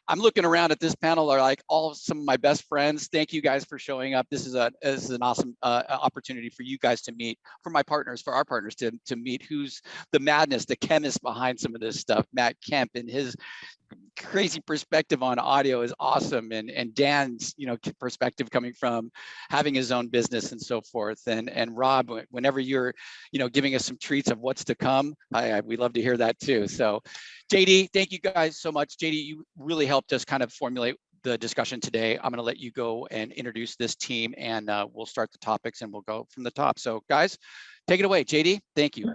I'm looking around at this panel are like all of some of my best friends. Thank you guys for showing up. This is an awesome opportunity for you guys to meet, for my partners, for our partners to meet who's the madness, the chemist behind some of this stuff. Matt Kemp and his crazy perspective on audio is awesome, and Dan's perspective coming from having his own business and so forth, and Rob, whenever you're giving us some treats of what's to come, we love to hear that too. So JD, thank you guys so much. JD, you really helped us kind of formulate the discussion today. I'm going to let you go and introduce this team, and we'll start the topics and we'll go from the top. So guys, take it away. JD, thank you.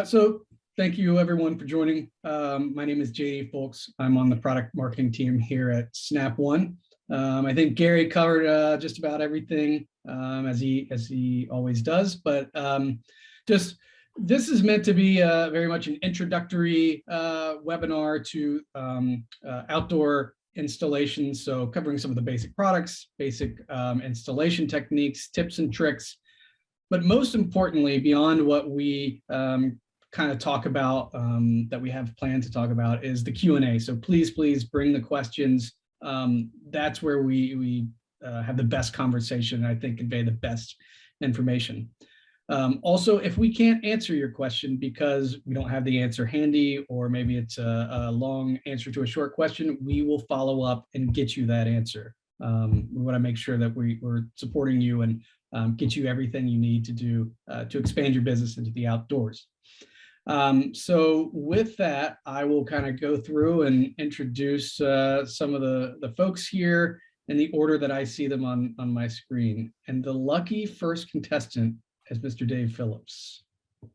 So thank you everyone for joining. My name is JD Folks. I'm on the product marketing team here at Snap One. I think Gary covered just about everything as he always does, but this is meant to be very much an introductory webinar to outdoor installations. So covering some of the basic products, basic installation techniques, tips and tricks, but most importantly, beyond what we kind of talk about that we have planned to talk about is the Q&A. So please bring the questions. That's where we have the best conversation, and I think convey the best information. Also, if we can't answer your question because we don't have the answer handy, or maybe it's a long answer to a short question, we will follow up and get you that answer. We want to make sure that we're supporting you and get you everything you need to do to expand your business into the outdoors. So with that, I will kind of go through and introduce some of the folks here in the order that I see them on my screen. And the lucky first contestant is Mr. Dave Phillips.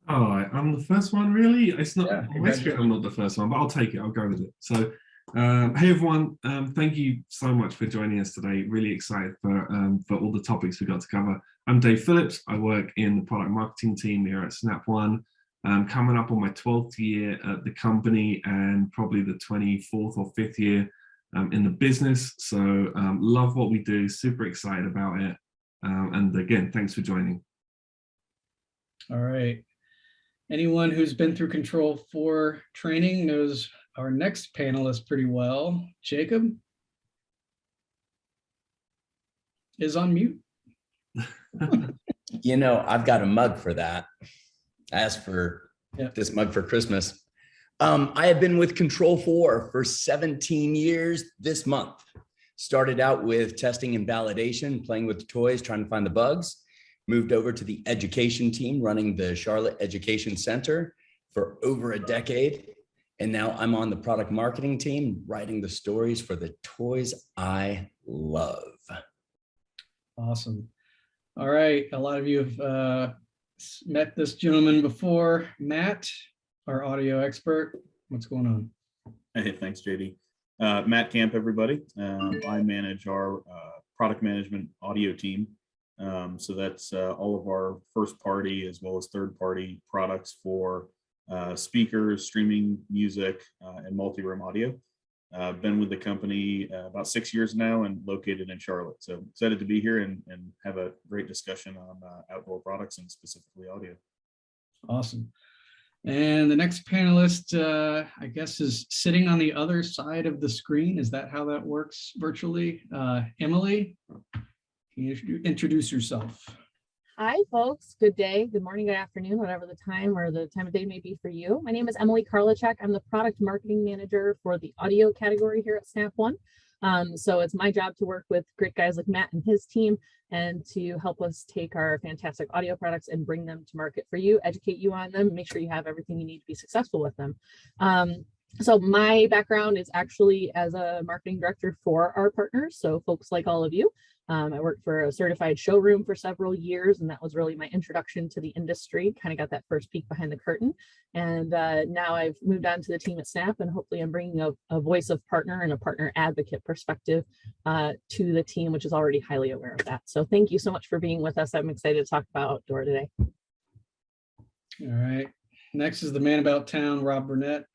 Oh, I'm the first one, really? It's not. Yeah, on my screen, I'm not the first one, but I'll take it. I'll go with it. So, hey everyone, thank you so much for joining us today. Really excited for all the topics we got to cover. I'm Dave Phillips. I work in the product marketing team here at Snap One. Coming up on my 12th year at the company and probably the 24th or 5th year in the business. So love what we do, super excited about it. And again, thanks for joining. All right. Anyone who's been through Control 4 training knows our next panelist pretty well. Jacob is on mute. I've got a mug for that. I asked for this mug for Christmas. I have been with Control 4 for 17 years this month. Started out with testing and validation, playing with the toys, trying to find the bugs. Moved over to the education team, running the Charlotte Education Center for over a decade. And now I'm on the product marketing team, writing the stories for the toys I love. Awesome. All right. A lot of you have met this gentleman before. Matt, our audio expert. What's going on? Hey, thanks, JD. Matt Camp, everybody. I manage our product management audio team. So that's all of our first party as well as third party products for speakers, streaming music, and multi-room audio. Been with the company about 6 years now and located in Charlotte. So excited to be here and have a great discussion on outdoor products and specifically audio. Awesome. And the next panelist, I guess, is sitting on the other side of the screen. Is that how that works virtually? Emily, can you introduce yourself? Hi, folks. Good day, good morning, good afternoon, whatever the time or the time of day may be for you. My name is Emily Carlichak. I'm the product marketing manager for the audio category here at Snap One. So it's my job to work with great guys like Matt and his team and to help us take our fantastic audio products and bring them to market for you, educate you on them, make sure you have everything you need to be successful with them. So my background is actually as a marketing director for our partners, so folks like all of you. I worked for a certified showroom for several years, and that was really my introduction to the industry, kind of got that first peek behind the curtain. And now I've moved on to the team at Snap, and hopefully I'm bringing a voice of partner and a partner advocate perspective to the team, which is already highly aware of that. So thank you so much for being with us. I'm excited to talk about outdoor today. All right. Next is the man about town, Rob Burnett.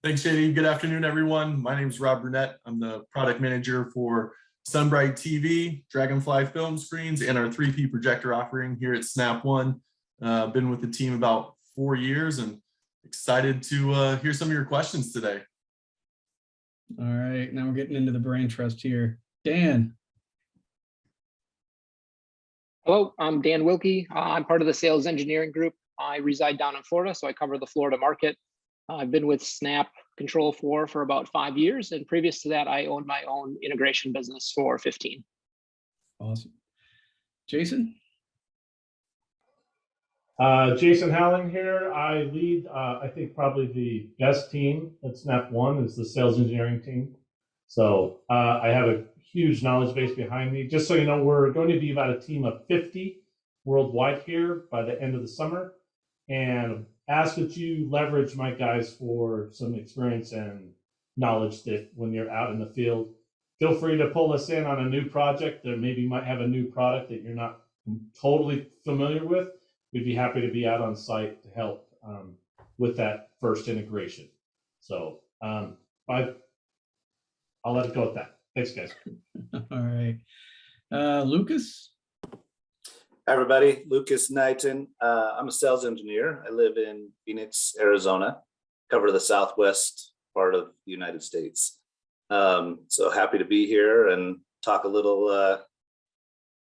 Thanks, JD. Good afternoon, everyone. My name is Rob Burnett. I'm the product manager for Sunbright TV, Dragonfly film screens, and our 3P projector offering here at Snap One. Been with the team about 4 years and excited to hear some of your questions today. All right, now we're getting into the brain trust here. Dan. Hello, I'm Dan Wilkie. I'm part of the sales engineering group. I reside down in Florida, so I cover the Florida market. I've been with Snap Control4 for about 5 years, and previous to that, I owned my own integration business for 15. Awesome. Jason? Jason Howling here. I lead, I think probably the best team at Snap One is the sales engineering team. So I have a huge knowledge base behind me. Just so you know, we're going to be about a team of 50 worldwide here by the end of the summer. And ask that you leverage my guys for some experience and knowledge that when you're out in the field, feel free to pull us in on a new project that maybe might have a new product that you're not totally familiar with. We'd be happy to be out on site to help with that first integration. So I'll let it go at that. Thanks, guys. All right. Lucas? Hi, everybody. Lucas Knighton. I'm a sales engineer. I live in Phoenix, Arizona, cover the southwest part of the United States. So happy to be here and talk a little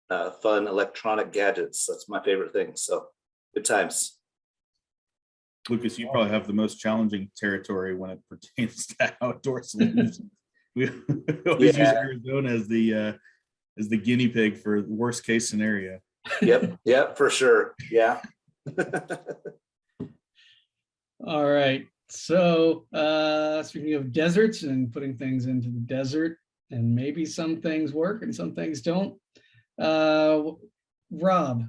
fun electronic gadgets. That's my favorite thing. So good times. Lucas, you probably have the most challenging territory when it pertains to outdoor solutions. We always use Arizona as the guinea pig for the worst case scenario. Yep, for sure. Yeah. All right. So speaking of deserts and putting things into the desert, and maybe some things work and some things don't. Rob,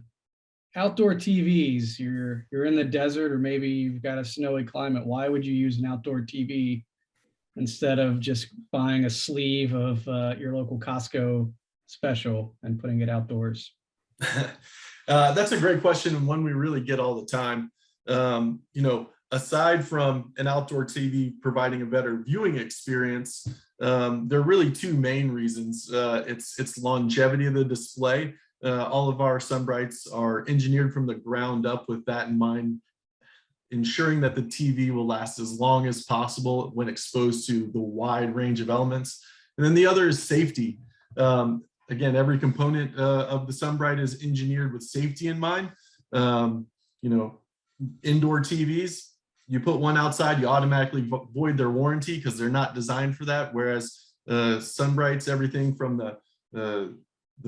outdoor TVs, you're in the desert, or maybe you've got a snowy climate. Why would you use an outdoor TV instead of just buying a sleeve of your local Costco special and putting it outdoors? That's a great question, and one we really get all the time. Aside from an outdoor TV providing a better viewing experience, there are really two main reasons. It's longevity of the display. All of our Sunbrights are engineered from the ground up with that in mind, ensuring that the TV will last as long as possible when exposed to the wide range of elements. And then the other is safety. Again, every component of the Sunbright is engineered with safety in mind. Indoor TVs, you put one outside, you automatically void their warranty because they're not designed for that. Whereas Sunbrights, everything from the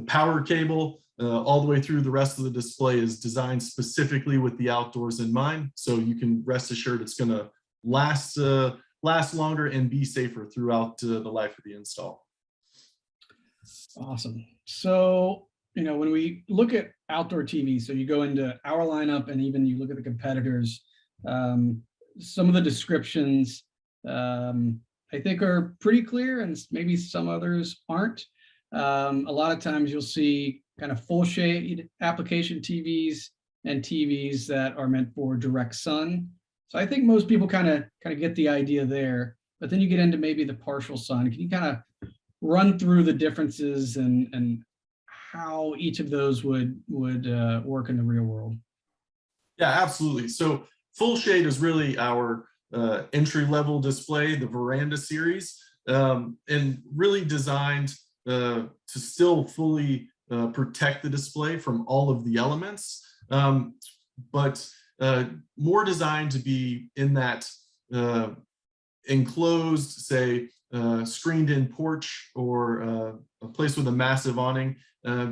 power cable all the way through the rest of the display is designed specifically with the outdoors in mind. So you can rest assured it's going to last longer and be safer throughout the life of the install. Awesome. So, when we look at outdoor TV, so you go into our lineup and even you look at the competitors, some of the descriptions I think are pretty clear, and maybe some others aren't. A lot of times you'll see kind of full shade application TVs and TVs that are meant for direct sun. So I think most people kind of get the idea there, but then you get into maybe the partial sun. Can you kind of run through the differences and how each of those would work in the real world? Yeah, absolutely. So full shade is really our entry-level display, the Veranda series, and really designed to still fully protect the display from all of the elements, but more designed to be in that enclosed, say, screened-in porch or a place with a massive awning,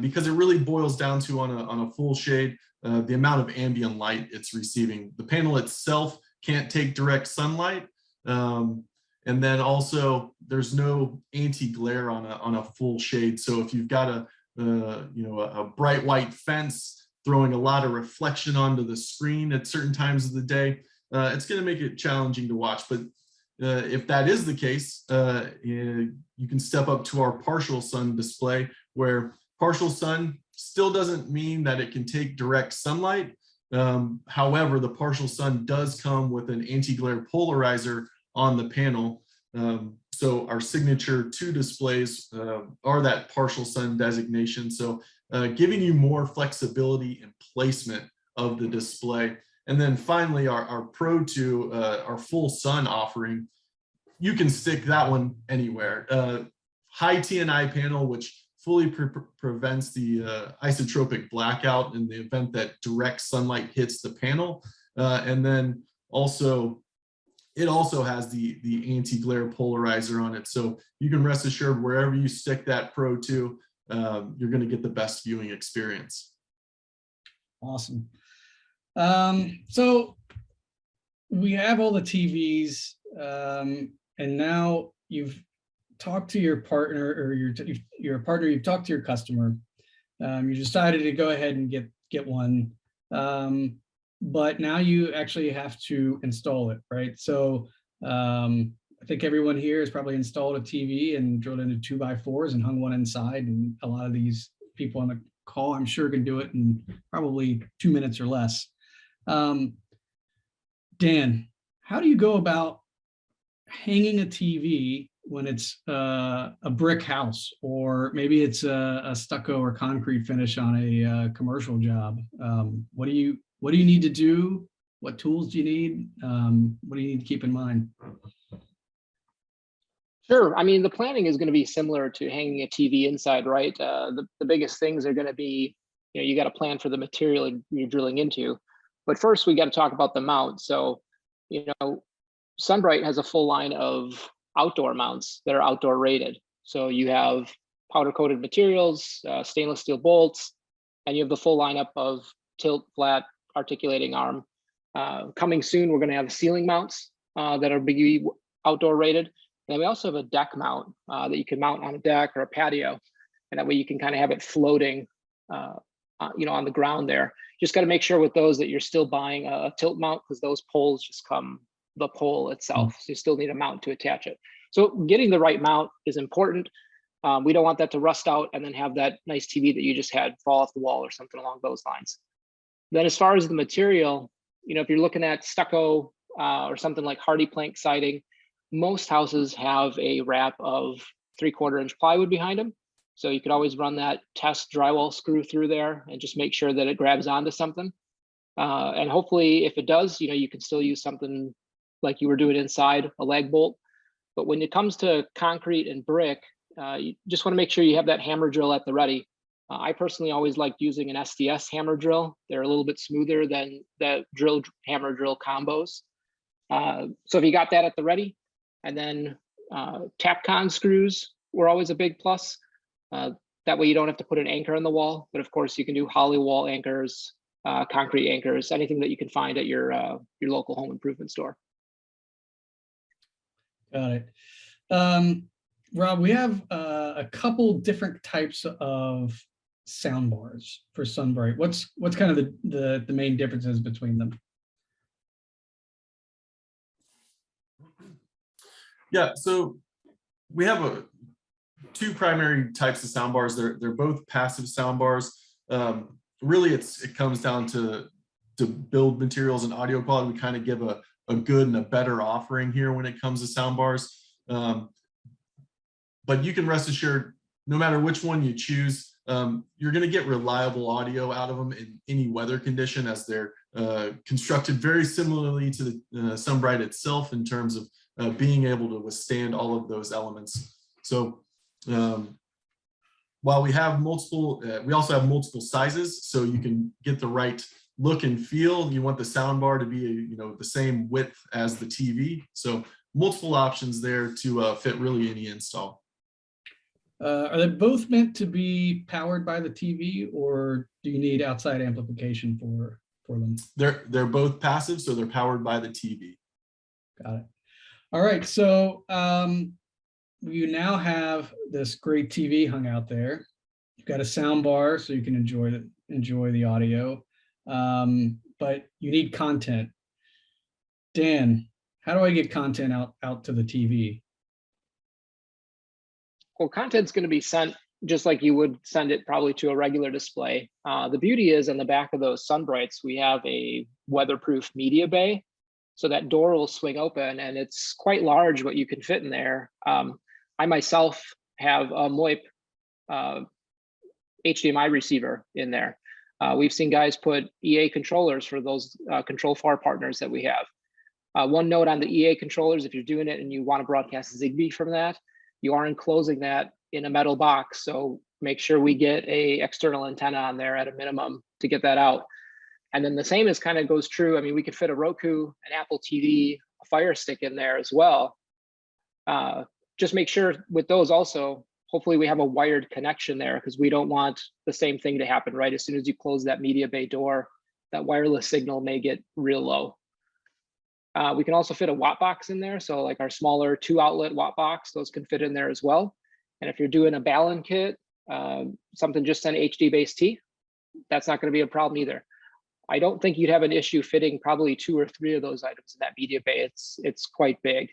because it really boils down to on a full shade the amount of ambient light it's receiving. The panel itself can't take direct sunlight, and then also there's no anti-glare on a full shade. So if you've got a bright white fence throwing a lot of reflection onto the screen at certain times of the day, it's going to make it challenging to watch. But if that is the case, you can step up to our partial sun display, where partial sun still doesn't mean that it can take direct sunlight. However, the partial sun does come with an anti-glare polarizer on the panel. So our signature 2 displays are that partial sun designation. So giving you more flexibility and placement of the display. And then finally, our Pro 2, our full sun offering, you can stick that one anywhere. High TNI panel, which fully prevents the isotropic blackout in the event that direct sunlight hits the panel. And then also, it also has the anti-glare polarizer on it. So you can rest assured wherever you stick that Pro 2, you're going to get the best viewing experience. Awesome. So we have all the TVs, and now you've talked to your partner, or your partner, you've talked to your customer. You decided to go ahead and get one, but now you actually have to install it, right? So I think everyone here has probably installed a TV and drilled into 2x4s and hung one inside, and a lot of these people on the call, I'm sure, can do it in probably 2 minutes or less. Dan, how do you go about hanging a TV when it's a brick house, or maybe it's a stucco or concrete finish on a commercial job? What do you need to do? What tools do you need? What do you need to keep in mind? Sure. I mean, the planning is going to be similar to hanging a TV inside, right? The biggest things are going to be, you got to plan for the material you're drilling into. But first, we got to talk about the mount. So, Sunbright has a full line of outdoor mounts that are outdoor rated. So you have powder coated materials, stainless steel bolts, and you have the full lineup of tilt, flat, articulating arm. Coming soon, we're going to have ceiling mounts that are big outdoor rated. And then we also have a deck mount that you can mount on a deck or a patio. And that way you can kind of have it floating, on the ground there. Just got to make sure with those that you're still buying a tilt mount, because those poles just come the pole itself. So you still need a mount to attach it. So getting the right mount is important. We don't want that to rust out and then have that nice TV that you just had fall off the wall or something along those lines. Then as far as the material, if you're looking at stucco or something like hardy plank siding, most houses have a wrap of 3/4 inch plywood behind them. So you could always run that test drywall screw through there and just make sure that it grabs onto something. And hopefully if it does, you can still use something like you were doing inside, a lag bolt. But when it comes to concrete and brick, you just want to make sure you have that hammer drill at the ready. I personally always liked using an SDS hammer drill. They're a little bit smoother than the hammer drill combos. So if you got that at the ready, and then Tapcon screws were always a big plus. That way you don't have to put an anchor in the wall, but of course you can do holly wall anchors, concrete anchors, anything that you can find at your local home improvement store. Got it. Rob, we have a couple different types of sound bars for Sunbright. What's kind of the main differences between them? Yeah, so we have two primary types of sound bars. They're both passive sound bars. Really, it comes down to build materials and audio quality. We kind of give a good and a better offering here when it comes to sound bars. But you can rest assured, no matter which one you choose, you're going to get reliable audio out of them in any weather condition, as they're constructed very similarly to the Sunbright itself in terms of being able to withstand all of those elements. So while we have multiple, we also have multiple sizes, so you can get the right look and feel. You want the sound bar to be the same width as the TV. So multiple options there to fit really any install. Are they both meant to be powered by the TV, or do you need outside amplification for them? They're both passive, so they're powered by the TV. Got it. All right, so you now have this great TV hung out there. You've got a sound bar so you can enjoy the audio, but you need content. Dan, how do I get content out to the TV? Well, content's going to be sent just like you would send it probably to a regular display. The beauty is on the back of those Sunbrights, we have a weatherproof media bay. So that door will swing open and it's quite large what you can fit in there. I myself have a MOIP HDMI receiver in there. We've seen guys put EA controllers for those Control4 partners that we have. One note on the EA controllers, if you're doing it and you want to broadcast Zigbee from that, you are enclosing that in a metal box. So make sure we get a external antenna on there at a minimum to get that out. And then the same is kind of goes true. I mean, we could fit a Roku, an Apple TV, a Fire Stick in there as well. Just make sure with those also, hopefully we have a wired connection there, because we don't want the same thing to happen, right? As soon as you close that media bay door, that wireless signal may get real low. We can also fit a watt box in there. So like our smaller 2-outlet watt box, those can fit in there as well. And if you're doing a Balun kit, something just an HD base T, that's not going to be a problem either. I don't think you'd have an issue fitting probably 2 or 3 of those items in that media bay. It's quite big.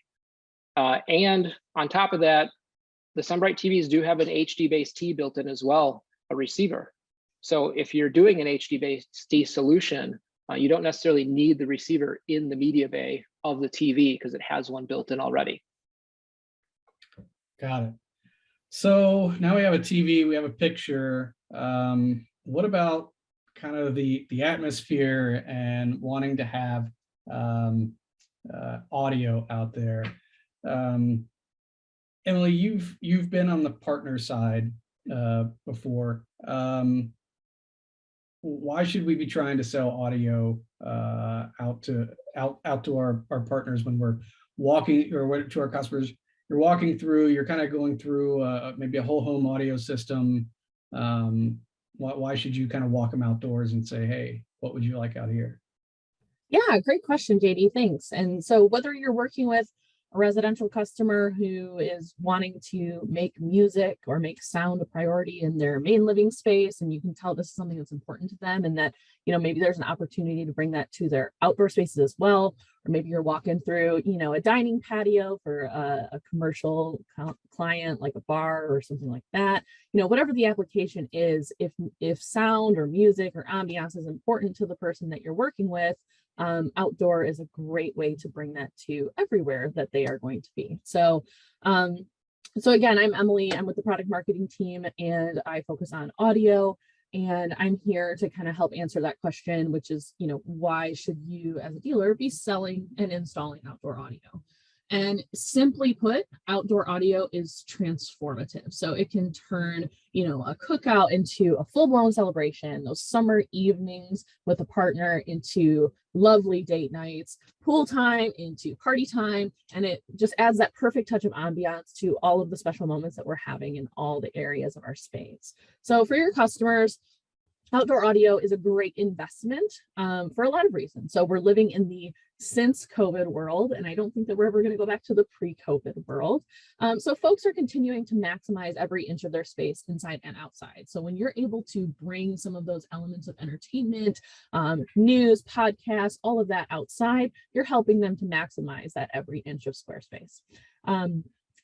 And on top of that, the Sunbright TVs do have an HD base T built in as well, a receiver. So if you're doing an HD base T solution, you don't necessarily need the receiver in the media bay of the TV because it has one built in already. Got it. So now we have a TV, we have a picture. What about kind of the atmosphere and wanting to have audio out there? Emily, you've been on the partner side before. Why should we be trying to sell audio out to our partners when we're walking, or to our customers? You're walking through, you're kind of going through maybe a whole home audio system. Why should you kind of walk them outdoors and say, hey, what would you like out here? Yeah, great question, JD. Thanks. And so whether you're working with a residential customer who is wanting to make music or make sound a priority in their main living space, and you can tell this is something that's important to them, and that, you know, maybe there's an opportunity to bring that to their outdoor spaces as well, or maybe you're walking through, you know, a dining patio for a commercial client like a bar or something like that. You know, whatever the application is, if sound or music or ambiance is important to the person that you're working with, outdoor is a great way to bring that to everywhere that they are going to be. So again, I'm Emily. I'm with the product marketing team, and I focus on audio. And I'm here to kind of help answer that question, which is, you know, why should you as a dealer be selling and installing outdoor audio? And simply put, outdoor audio is transformative. So it can turn, you know, a cookout into a full-blown celebration, those summer evenings with a partner into lovely date nights, pool time into party time, and it just adds that perfect touch of ambiance to all of the special moments that we're having in all the areas of our space. So for your customers, outdoor audio is a great investment for a lot of reasons. So we're living in the since COVID world, and I don't think that we're ever going to go back to the pre-COVID world. So folks are continuing to maximize every inch of their space inside and outside. So when you're able to bring some of those elements of entertainment, news, podcasts, all of that outside, you're helping them to maximize that every inch of square space.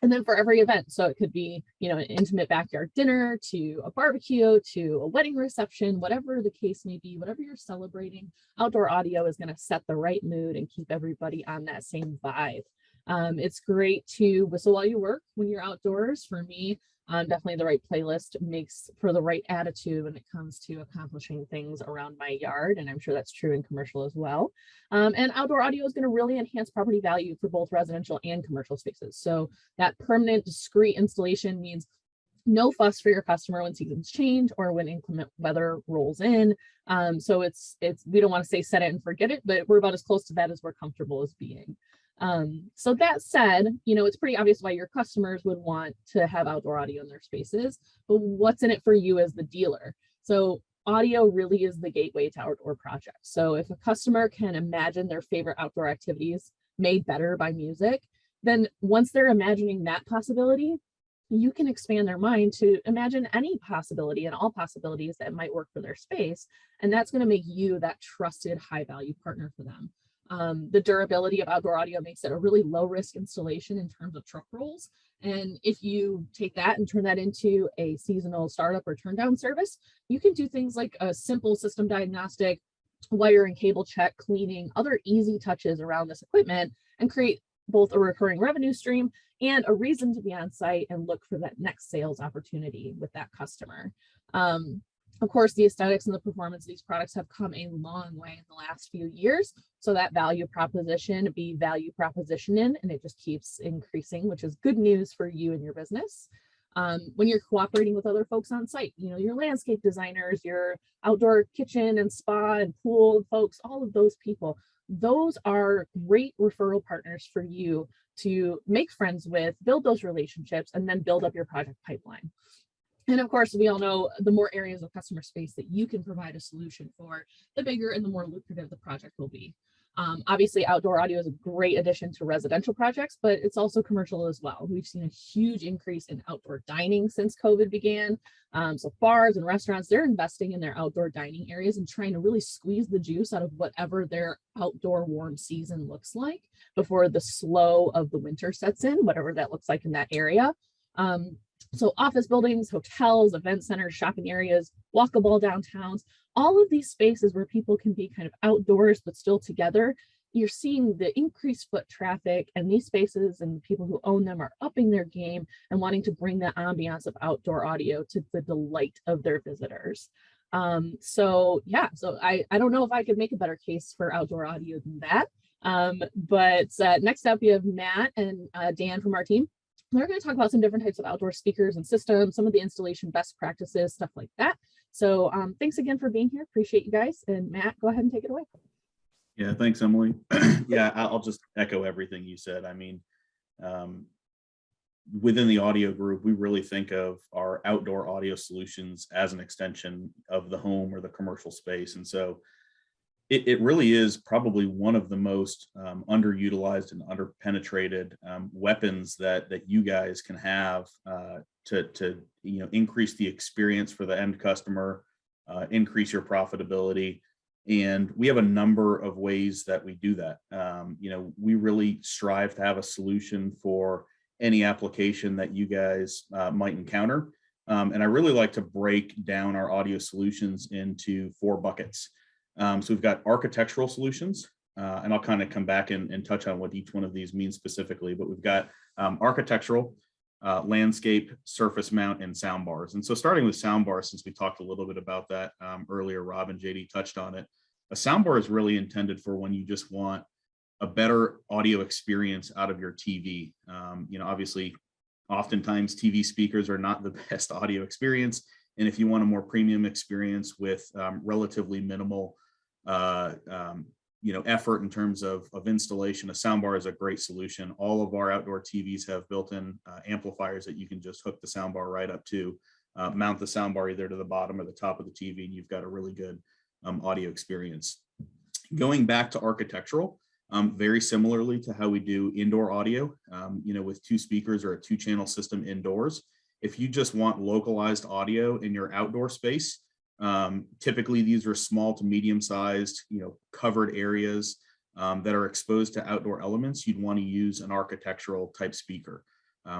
And then for every event, so it could be, you know, an intimate backyard dinner to a barbecue to a wedding reception, whatever the case may be, whatever you're celebrating, outdoor audio is going to set the right mood and keep everybody on that same vibe. It's great to whistle while you work when you're outdoors. For me, definitely the right playlist makes for the right attitude when it comes to accomplishing things around my yard. And I'm sure that's true in commercial as well. And outdoor audio is going to really enhance property value for both residential and commercial spaces. So that permanent, discrete installation means no fuss for your customer when seasons change or when inclement weather rolls in. So it's we don't want to say set it and forget it, but we're about as close to that as we're comfortable as being. So that said, you know, it's pretty obvious why your customers would want to have outdoor audio in their spaces, but what's in it for you as the dealer? So audio really is the gateway to outdoor projects. So if a customer can imagine their favorite outdoor activities made better by music, then once they're imagining that possibility, you can expand their mind to imagine any possibility and all possibilities that might work for their space. And that's going to make you that trusted high value partner for them. The durability of outdoor audio makes it a really low risk installation in terms of truck rolls. And if you take that and turn that into a seasonal startup or turn down service, you can do things like a simple system diagnostic, wire and cable check, cleaning, other easy touches around this equipment, and create both a recurring revenue stream and a reason to be on site and look for that next sales opportunity with that customer. Of course, the aesthetics and the performance of these products have come a long way in the last few years. So that value proposition be value propositioning, and it just keeps increasing, which is good news for you and your business. When you're cooperating with other folks on site, you know, your landscape designers, your outdoor kitchen and spa and pool folks, all of those people, those are great referral partners for you to make friends with, build those relationships, and then build up your project pipeline. And of course, we all know the more areas of customer space that you can provide a solution for, the bigger and the more lucrative the project will be. Obviously, outdoor audio is a great addition to residential projects, but it's also commercial as well. We've seen a huge increase in outdoor dining since COVID began. So bars and restaurants, they're investing in their outdoor dining areas and trying to really squeeze the juice out of whatever their outdoor warm season looks like before the slow of the winter sets in, whatever that looks like in that area. So office buildings, hotels, event centers, shopping areas, walkable downtowns, all of these spaces where people can be kind of outdoors but still together, you're seeing the increased foot traffic, and these spaces and the people who own them are upping their game and wanting to bring the ambiance of outdoor audio to the delight of their visitors. So I don't know if I could make a better case for outdoor audio than that. But next up, we have Matt and Dan from our team. They're going to talk about some different types of outdoor speakers and systems, some of the installation best practices, stuff like that. So thanks again for being here. Appreciate you guys. And Matt, go ahead and take it away. Yeah, thanks, Emily. Yeah, I'll just echo everything you said. I mean, within the audio group, we really think of our outdoor audio solutions as an extension of the home or the commercial space. And so it really is probably one of the most underutilized and underpenetrated weapons that you guys can have to increase the experience for the end customer, increase your profitability. And we have a number of ways that we do that. We really strive to have a solution for any application that you guys might encounter. And I really like to break down our audio solutions into 4 buckets. So we've got architectural solutions, and I'll kind of come back and touch on what each one of these means specifically, but we've got architectural, landscape, surface mount, and soundbars. And so starting with soundbars, since we talked a little bit about that earlier, Rob and JD touched on it. A soundbar is really intended for when you just want a better audio experience out of your TV. Obviously, oftentimes TV speakers are not the best audio experience. And if you want a more premium experience with relatively minimal effort in terms of installation, a soundbar is a great solution. All of our outdoor TVs have built-in amplifiers that you can just hook the soundbar right up to, mount the soundbar either to the bottom or the top of the TV, and you've got a really good audio experience. Going back to architectural, very similarly to how we do indoor audio, with 2 speakers or a 2-channel system indoors. If you just want localized audio in your outdoor space, typically these are small to medium-sized, covered areas that are exposed to outdoor elements. You'd want to use an architectural type speaker.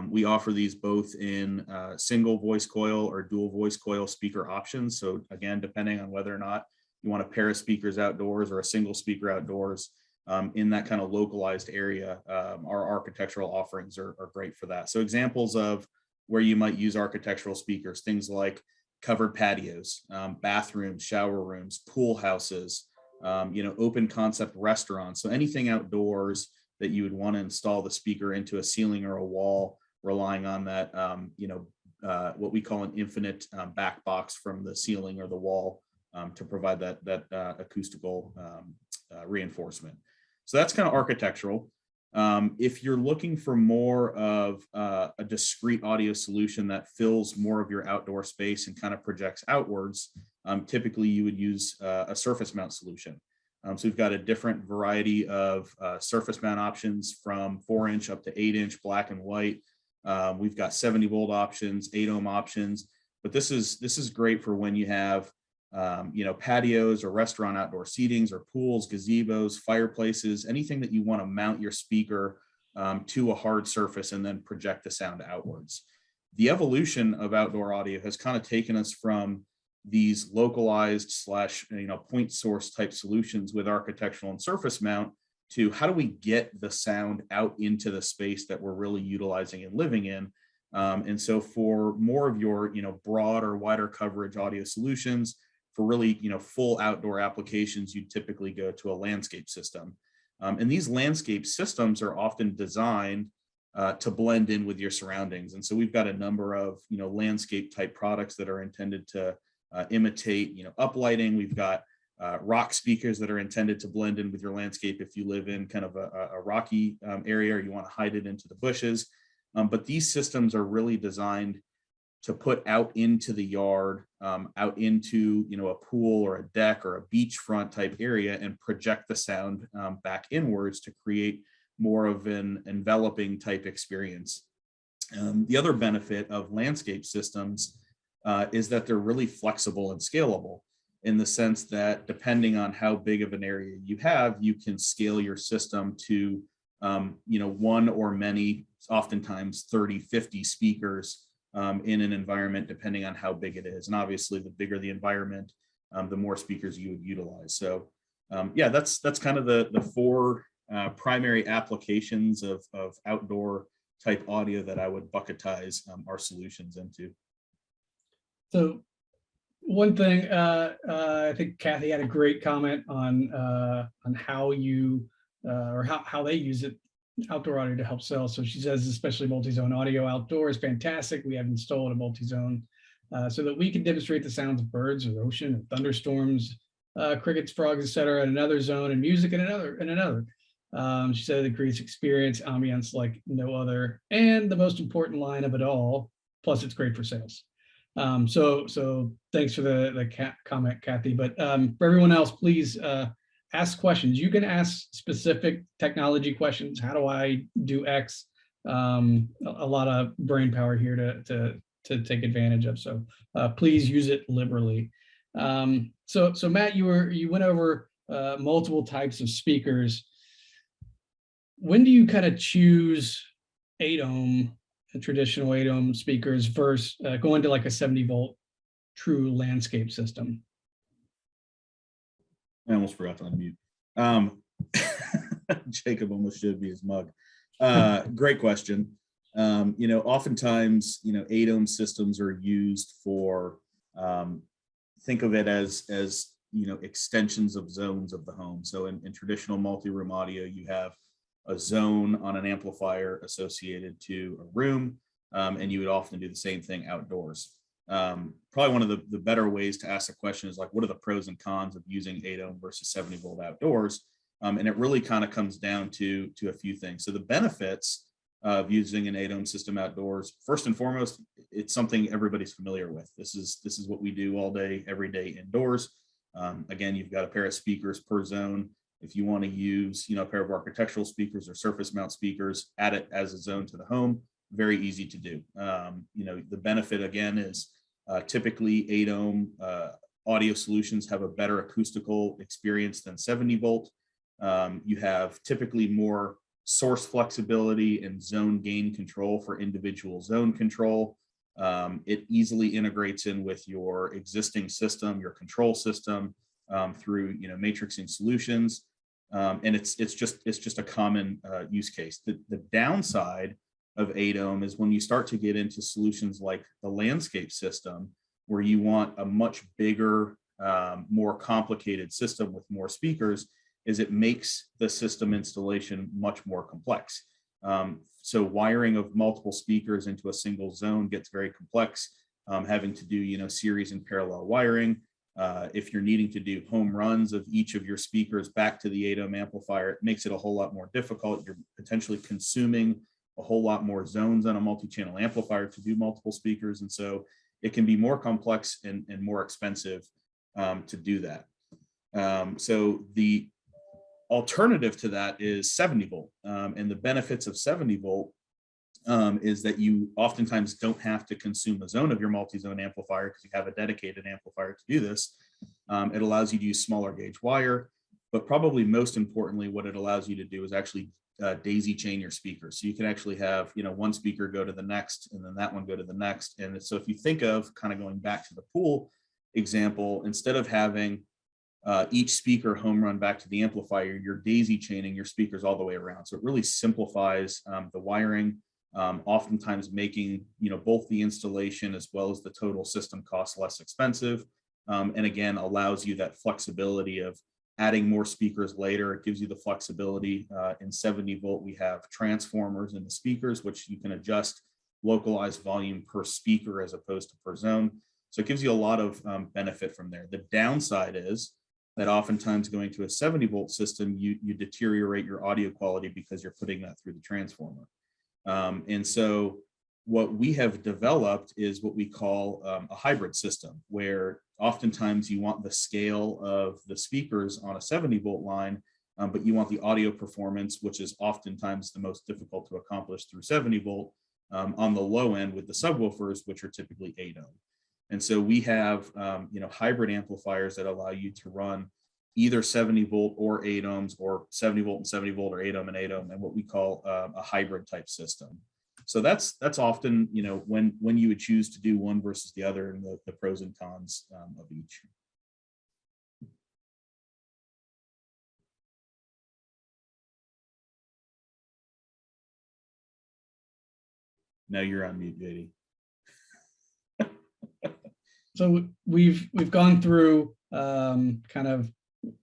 We offer these both in single voice coil or dual voice coil speaker options. So again, depending on whether or not you want a pair of speakers outdoors or a single speaker outdoors, in that kind of localized area, our architectural offerings are great for that. So examples of where you might use architectural speakers, things like covered patios, bathrooms, shower rooms, pool houses, open concept restaurants. So anything outdoors that you would want to install the speaker into a ceiling or a wall, relying on that, what we call an infinite back box from the ceiling or the wall to provide that acoustical reinforcement. So that's kind of architectural. If you're looking for more of a discrete audio solution that fills more of your outdoor space and kind of projects outwards, typically you would use a surface mount solution. So we've got a different variety of surface mount options from 4-inch up to 8-inch black and white. We've got 70-volt options, 8-ohm options, but this is great for when you have patios or restaurant outdoor seatings or pools, gazebos, fireplaces, anything that you want to mount your speaker to a hard surface and then project the sound outwards. The evolution of outdoor audio has kind of taken us from these localized / point source type solutions with architectural and surface mount to how do we get the sound out into the space that we're really utilizing and living in. And so for more of your, broad or wider coverage audio solutions, for really, full outdoor applications, you typically go to a landscape system. And these landscape systems are often designed to blend in with your surroundings. And so we've got a number of, landscape type products that are intended to imitate, uplighting. We've got rock speakers that are intended to blend in with your landscape if you live in kind of a rocky area or you want to hide it into the bushes. But these systems are really designed to put out into the yard, out into a pool or a deck or a beachfront type area and project the sound back inwards to create more of an enveloping type experience. The other benefit of landscape systems is that they're really flexible and scalable, in the sense that depending on how big of an area you have, you can scale your system to one or many, oftentimes 30, 50 speakers in an environment, depending on how big it is. And obviously the bigger the environment, the more speakers you would utilize. So yeah, that's kind of the four primary applications of outdoor type audio that I would bucketize our solutions into. So one thing, I think Kathy had a great comment on how you or how they use it, outdoor audio, to help sell. So she says, especially multi-zone audio outdoor is fantastic. We have installed a multi-zone so that we can demonstrate the sounds of birds or ocean or thunderstorms, crickets, frogs, etc. in another zone, and music in another. She said it creates experience, ambience like no other. And the most important line of it all, plus it's great for sales. So thanks for the comment, Kathy. But for everyone else, please ask questions. You can ask specific technology questions. How do I do X? A lot of brain power here to take advantage of. So please use it liberally. So Matt, you went over multiple types of speakers. When do you kind of choose 8-ohm, traditional 8-ohm speakers versus going to like a 70-volt true landscape system? I almost forgot to unmute. Jacob almost showed me his mug. Great question. Oftentimes, 8-ohm systems are used for, think of it as extensions of zones of the home. So in traditional multi-room audio, you have a zone on an amplifier associated to a room, and you would often do the same thing outdoors. Probably one of the better ways to ask a question is like, what are the pros and cons of using 8-ohm versus 70-volt outdoors? And it really kind of comes down to a few things. So the benefits of using an 8-ohm system outdoors, first and foremost, it's something everybody's familiar with. This is what we do all day, every day indoors. Again, you've got a pair of speakers per zone. If you want to use, a pair of architectural speakers or surface mount speakers, add it as a zone to the home. Very easy to do. The benefit again is typically 8-ohm audio solutions have a better acoustical experience than 70-volt. You have typically more source flexibility and zone gain control for individual zone control. It easily integrates in with your existing system, your control system, through matrixing solutions. And it's just a common use case. The downside of 8-ohm is when you start to get into solutions like the landscape system, where you want a much bigger, more complicated system with more speakers, is it makes the system installation much more complex. So wiring of multiple speakers into a single zone gets very complex, having to do series and parallel wiring. If you're needing to do home runs of each of your speakers back to the 8-ohm amplifier, it makes it a whole lot more difficult. You're potentially consuming a whole lot more zones on a multi-channel amplifier to do multiple speakers. And so it can be more complex and more expensive to do that. So the alternative to that is 70-volt. And the benefits of 70-volt is that you oftentimes don't have to consume a zone of your multi-zone amplifier because you have a dedicated amplifier to do this. It allows you to use smaller gauge wire, but probably most importantly, what it allows you to do is actually daisy chain your speakers. So you can actually have, one speaker go to the next and then that one go to the next. And so if you think of kind of going back to the pool example, instead of having each speaker home run back to the amplifier, you're daisy chaining your speakers all the way around. So it really simplifies the wiring. oftentimes making, both the installation as well as the total system cost less expensive. And again, allows you that flexibility of adding more speakers later. It gives you the flexibility. In 70 volt, we have transformers in the speakers, which you can adjust localized volume per speaker as opposed to per zone. So it gives you a lot of benefit from there. The downside is that oftentimes going to a 70 volt system, you deteriorate your audio quality because you're putting that through the transformer. And so what we have developed is what we call a hybrid system, where oftentimes you want the scale of the speakers on a 70 volt line, but you want the audio performance, which is oftentimes the most difficult to accomplish through 70 volt, on the low end with the subwoofers, which are typically 8 ohm. And so we have hybrid amplifiers that allow you to run either 70 volt or 8 ohms, or 70 volt and 70 volt, or 8 ohm and 8 ohm, and what we call a hybrid type system. So that's often, when you would choose to do one versus the other, and the pros and cons of each. Now you're on mute, JD. So we've gone through kind of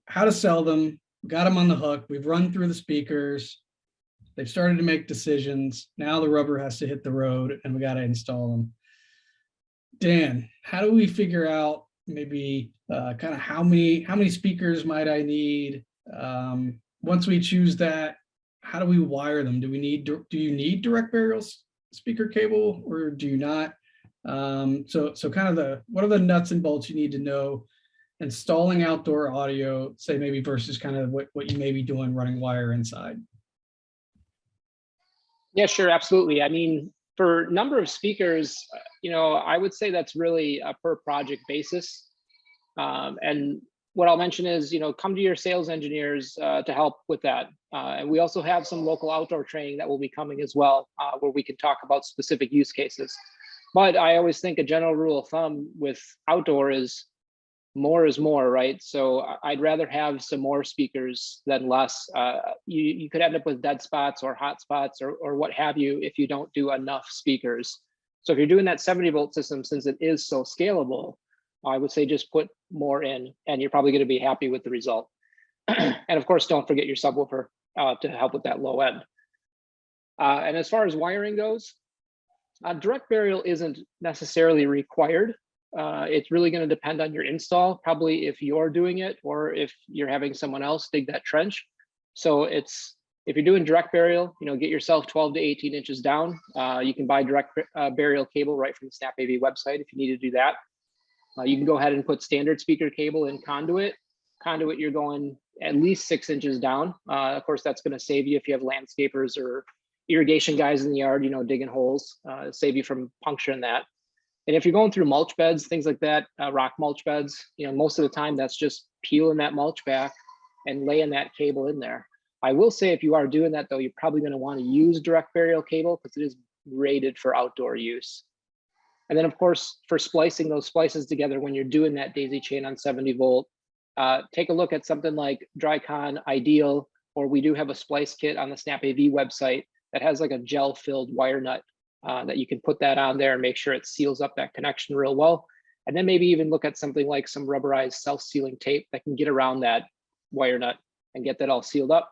how to sell them, got them on the hook. We've run through the speakers. They've started to make decisions. Now the rubber has to hit the road, and we got to install them. Dan, how do we figure out maybe kind of how many speakers might I need? Once we choose that, how do we wire them? Do you need direct burial speaker cable, or do you not? So kind of what are the nuts and bolts you need to know installing outdoor audio, say maybe versus kind of what you may be doing running wire inside? Yeah, sure, absolutely. I mean, for number of speakers, I would say that's really a per project basis. And what I'll mention is, come to your sales engineers to help with that. And we also have some local outdoor training that will be coming as well, where we can talk about specific use cases. But I always think a general rule of thumb with outdoor is more is more, right? So I'd rather have some more speakers than less. You could end up with dead spots or hot spots or what have you if you don't do enough speakers. So if you're doing that 70 volt system, since it is so scalable, I would say just put more in, and you're probably going to be happy with the result. And of course, don't forget your subwoofer to help with that low end. And as far as wiring goes, direct burial isn't necessarily required. It's really going to depend on your install, probably if you're doing it or if you're having someone else dig that trench. So if you're doing direct burial, get yourself 12 to 18 inches down. You can buy direct burial cable right from the Snap AV website if you need to do that. You can go ahead and put standard speaker cable in conduit. Conduit, you're going at least 6 inches down. Of course, that's going to save you if you have landscapers or irrigation guys in the yard, digging holes, save you from puncturing that. And if you're going through mulch beds, things like that, rock mulch beds, most of the time that's just peeling that mulch back and laying that cable in there. I will say if you are doing that though, you're probably going to want to use direct burial cable because it is rated for outdoor use. And then of course, for splicing those splices together when you're doing that daisy chain on 70 volt, take a look at something like Drycon Ideal, or we do have a splice kit on the Snap AV website that has like a gel filled wire nut that you can put that on there and make sure it seals up that connection real well. And then maybe even look at something like some rubberized self-sealing tape that can get around that wire nut and get that all sealed up.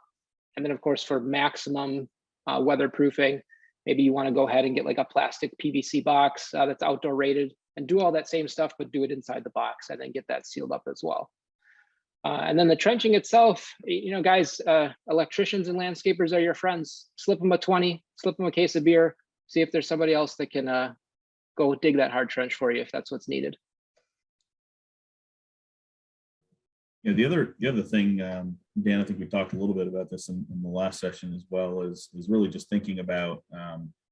And then of course, for maximum weatherproofing, maybe you want to go ahead and get like a plastic PVC box that's outdoor rated and do all that same stuff, but do it inside the box and then get that sealed up as well. And then the trenching itself, guys, electricians and landscapers are your friends. Slip them a 20, slip them a case of beer, see if there's somebody else that can go dig that hard trench for you if that's what's needed. Yeah, the other thing, Dan, I think we talked a little bit about this in the last session as well, is really just thinking about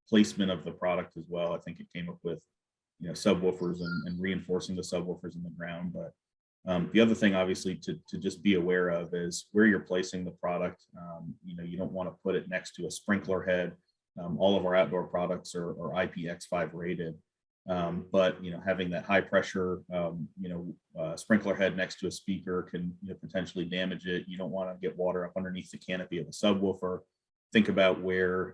placement of the product as well. I think it came up with subwoofers and reinforcing the subwoofers in the ground, but the other thing, obviously, to just be aware of is where you're placing the product. You don't want to put it next to a sprinkler head. All of our outdoor products are IPX5 rated, but having that high pressure, sprinkler head next to a speaker can potentially damage it. You don't want to get water up underneath the canopy of the subwoofer, think about where,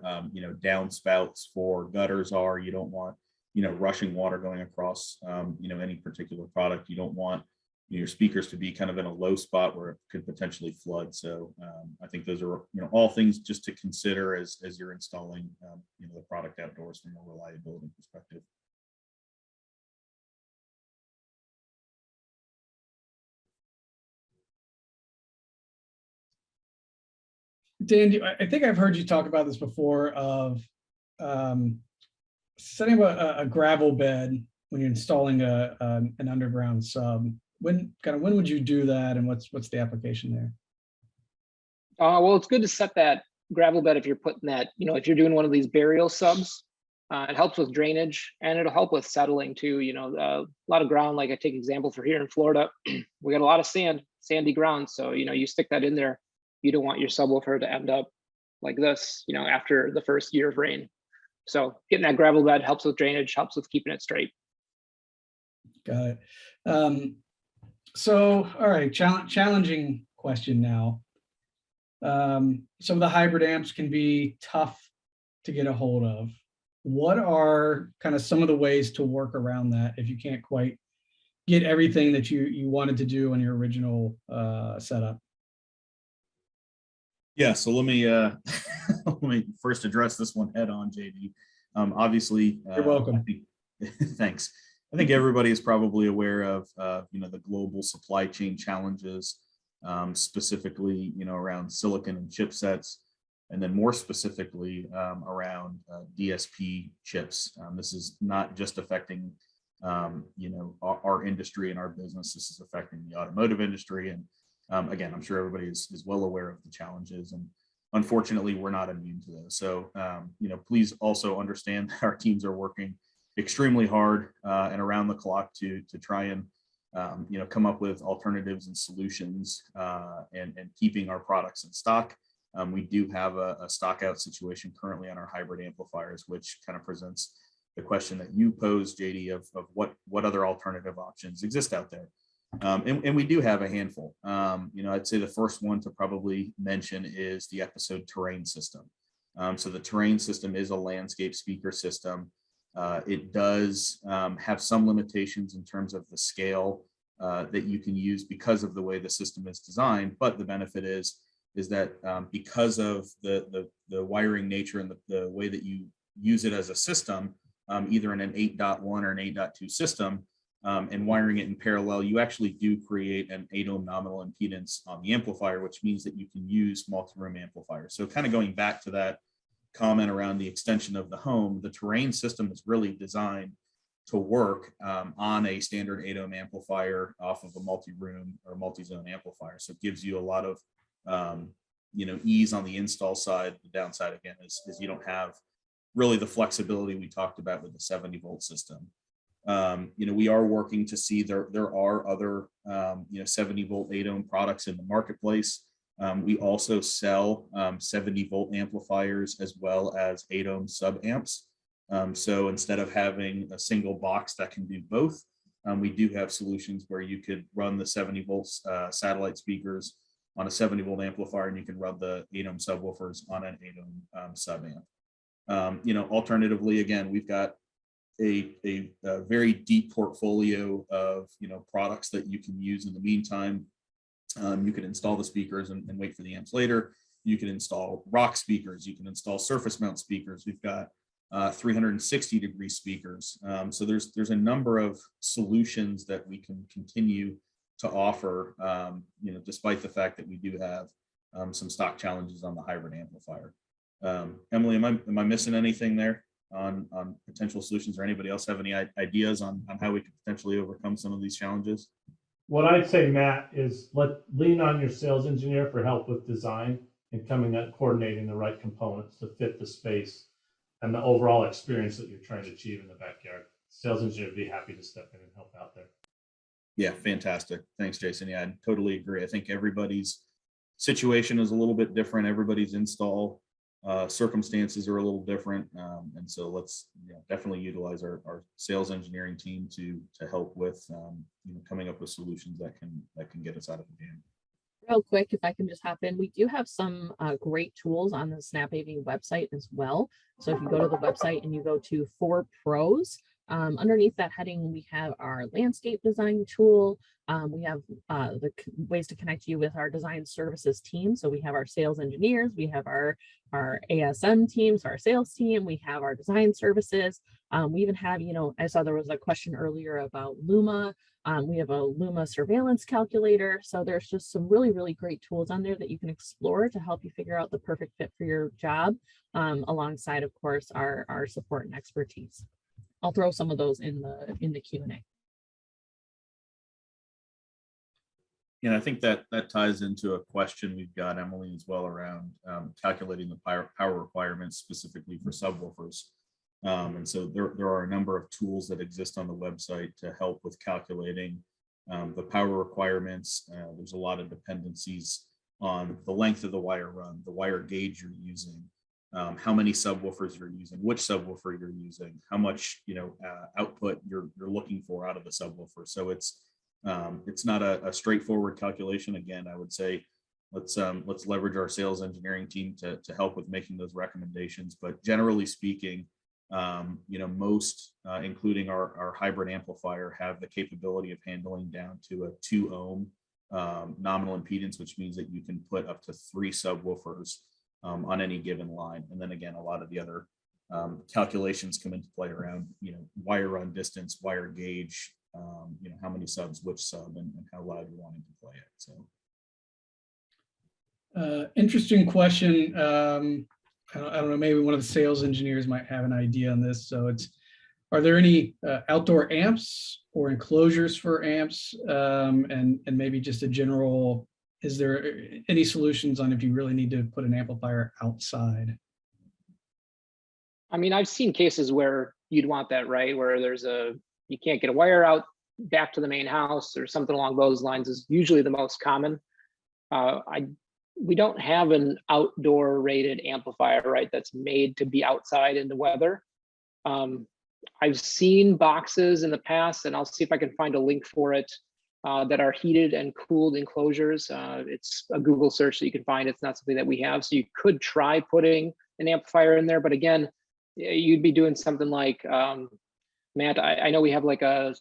downspouts for gutters are. You don't want, rushing water going across, any particular product. You don't want your speakers to be kind of in a low spot where it could potentially flood. So I think those are, all things just to consider as you're installing, the product outdoors from a reliability perspective. Dan, I think I've heard you talk about this before of setting up a gravel bed when you're installing an underground sub. When would you do that, and what's the application there? Well, it's good to set that gravel bed if you're putting that, if you're doing one of these burial subs. It helps with drainage, and it'll help with settling too. A lot of ground, like I take example for here in Florida, we got a lot of sandy ground. So, you stick that in there, you don't want your subwoofer to end up like this, after the first year of rain. So getting that gravel bed helps with drainage, helps with keeping it straight. Got it. So, all right, challenging question now. Some of the hybrid amps can be tough to get a hold of. What are kind of some of the ways to work around that if you can't quite get everything that you wanted to do on your original setup? Yeah, so let me let me first address this one head on, JD. Obviously, you're welcome. Thanks. I think everybody is probably aware of the global supply chain challenges, specifically around silicon and chipsets, and then more specifically around DSP chips. This is not just affecting our industry and our business. This is affecting the automotive industry, and again, I'm sure everybody is well aware of the challenges, and unfortunately, we're not immune to those. So please also understand that our teams are working extremely hard and around the clock to try and come up with alternatives and solutions and keeping our products in stock. We do have a stock out situation currently on our hybrid amplifiers, which kind of presents the question that you posed, JD, of what other alternative options exist out there. And we do have a handful. I'd say the first one to probably mention is the Episode Terrain system. So the Terrain system is a landscape speaker system. It does have some limitations in terms of the scale that you can use because of the way the system is designed. But the benefit is that because of the wiring nature and the way that you use it as a system, either in an 8.1 or an 8.2 system, and wiring it in parallel, you actually do create an 8 ohm nominal impedance on the amplifier, which means that you can use multi-room amplifiers. So kind of going back to that comment around the extension of the home, the Terrain system is really designed to work on a standard 8 ohm amplifier off of a multi-room or multi-zone amplifier. So it gives you a lot of ease on the install side. The downside again is you don't have really the flexibility we talked about with the 70 volt system. We are working to see there are other 70 volt 8 ohm products in the marketplace. We also sell 70 volt amplifiers as well as 8 ohm sub amps. So instead of having a single box that can do both, we do have solutions where you could run the 70 volts satellite speakers on a 70 volt amplifier, and you can run the 8 ohm subwoofers on an 8 ohm sub amp. Alternatively, again, we've got a very deep portfolio of products that you can use in the meantime. You can install the speakers and wait for the amps later. You can install rock speakers. You can install surface mount speakers. We've got 360 degree speakers. So there's a number of solutions that we can continue to offer, despite the fact that we do have some stock challenges on the hybrid amplifier. Emily, am I missing anything there on potential solutions, or anybody else have any ideas on how we could potentially overcome some of these challenges? What I'd say, Matt, is lean on your sales engineer for help with design and coming up coordinating the right components to fit the space and the overall experience that you're trying to achieve in the backyard. Sales engineer would be happy to step in and help out there. Yeah, fantastic. Thanks, Jason. Yeah, I totally agree. I think everybody's situation is a little bit different. Everybody's install circumstances are a little different. And so let's definitely utilize our sales engineering team to help with coming up with solutions that can get us out of the jam. Real quick, if I can just hop in, we do have some great tools on the Snap AV website as well. So if you go to the website and you go to For Pros, underneath that heading, we have our landscape design tool. We have the ways to connect you with our design services team. So we have our sales engineers, we have our ASM teams, our sales team, we have our design services. We even have, I saw there was a question earlier about Luma. We have a Luma surveillance calculator. So there's just some really, really great tools on there that you can explore to help you figure out the perfect fit for your job, alongside, of course, our support and expertise. I'll throw some of those in the Q&A. And I think that ties into a question we've got, Emily, as well, around calculating the power requirements specifically for subwoofers. And so there are a number of tools that exist on the website to help with calculating the power requirements. There's a lot of dependencies on the length of the wire run, the wire gauge you're using, how many subwoofers you're using, which subwoofer you're using, how much output you're looking for out of the subwoofer. So it's not a straightforward calculation. Again, I would say let's leverage our sales engineering team to help with making those recommendations. But generally speaking, most, including our hybrid amplifier, have the capability of handling down to a 2 ohm nominal impedance, which means that you can put up to 3 subwoofers on any given line. And then again, a lot of the other calculations come into play around, wire run distance, wire gauge, how many subs, which sub, and how loud you're wanting to play it. So interesting question. I don't know, maybe one of the sales engineers might have an idea on this. So are there any outdoor amps or enclosures for amps? And maybe just a general, is there any solutions on if you really need to put an amplifier outside? I mean, I've seen cases where you'd want that, right? Where you can't get a wire out back to the main house or something along those lines is usually the most common. We don't have an outdoor rated amplifier, right? That's made to be outside in the weather. I've seen boxes in the past, and I'll see if I can find a link for it, that are heated and cooled enclosures. It's a Google search that you can find. It's not something that we have. So you could try putting an amplifier in there, but again, you'd be doing something like, Matt, I know we have like a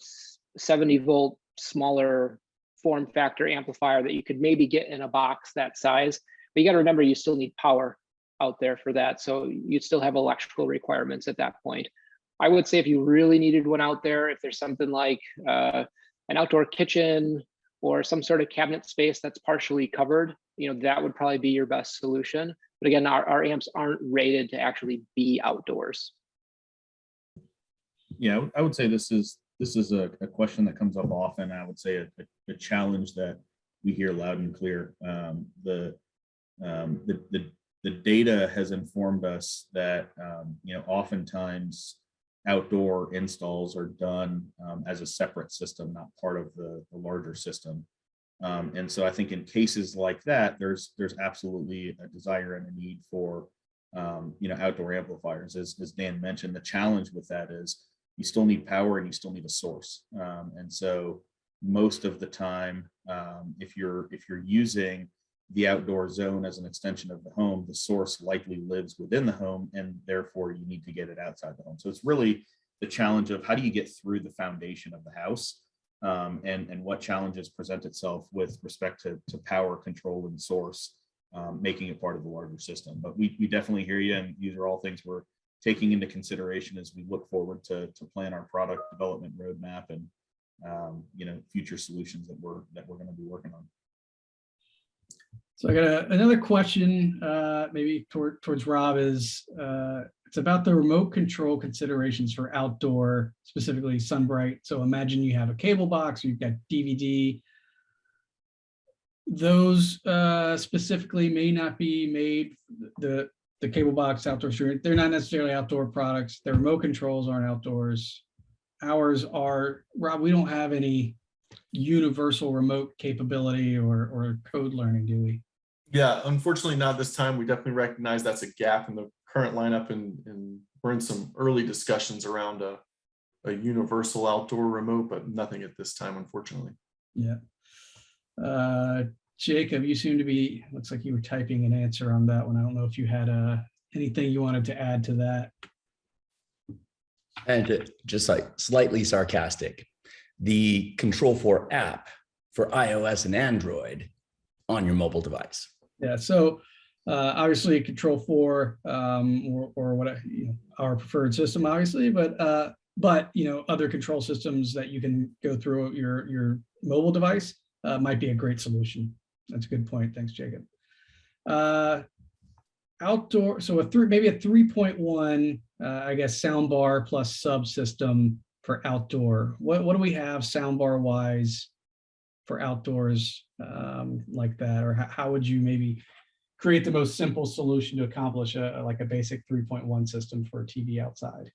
70 volt smaller form factor amplifier that you could maybe get in a box that size, but you got to remember you still need power out there for that. So you'd still have electrical requirements at that point. I would say if you really needed one out there, if there's something like an outdoor kitchen or some sort of cabinet space that's partially covered, that would probably be your best solution. But again, our amps aren't rated to actually be outdoors. Yeah, I would say this is a question that comes up often. I would say a challenge that we hear loud and clear. The data has informed us that oftentimes outdoor installs are done as a separate system, not part of the larger system. And so I think in cases like that, there's absolutely a desire and a need for outdoor amplifiers. As Dan mentioned, the challenge with that is you still need power and you still need a source. And so most of the time, if you're using the outdoor zone as an extension of the home, the source likely lives within the home, and therefore you need to get it outside the home. So it's really the challenge of how do you get through the foundation of the house, and what challenges present itself with respect to power control and source, making it part of the larger system. But we definitely hear you, and these are all things we're taking into consideration as we look forward to plan our product development roadmap and future solutions that we're going to be working on. So I got another question, maybe towards Rob, is it's about the remote control considerations for outdoor, specifically Sunbright. So imagine you have a cable box, you've got DVD. Those specifically may not be made, the cable box outdoor streaming, they're not necessarily outdoor products. Their remote controls aren't outdoors. Ours are, Rob, we don't have any universal remote capability or code learning, do we? Yeah, unfortunately not this time. We definitely recognize that's a gap in the current lineup, and we're in some early discussions around a universal outdoor remote, but nothing at this time, unfortunately. Yeah. Jacob, you seem to be, looks like you were typing an answer on that one. I don't know if you had anything you wanted to add to that. And just like slightly sarcastic, the Control4 app for iOS and Android on your mobile device. Yeah, so obviously Control4 or what our preferred system, obviously, but other control systems that you can go through your mobile device might be a great solution. That's a good point. Thanks, Jacob. Outdoor, so maybe a 3.1, I guess, soundbar plus subsystem for outdoor. What do we have soundbar wise for outdoors like that? Or how would you maybe create the most simple solution to accomplish like a basic 3.1 system for a TV outside?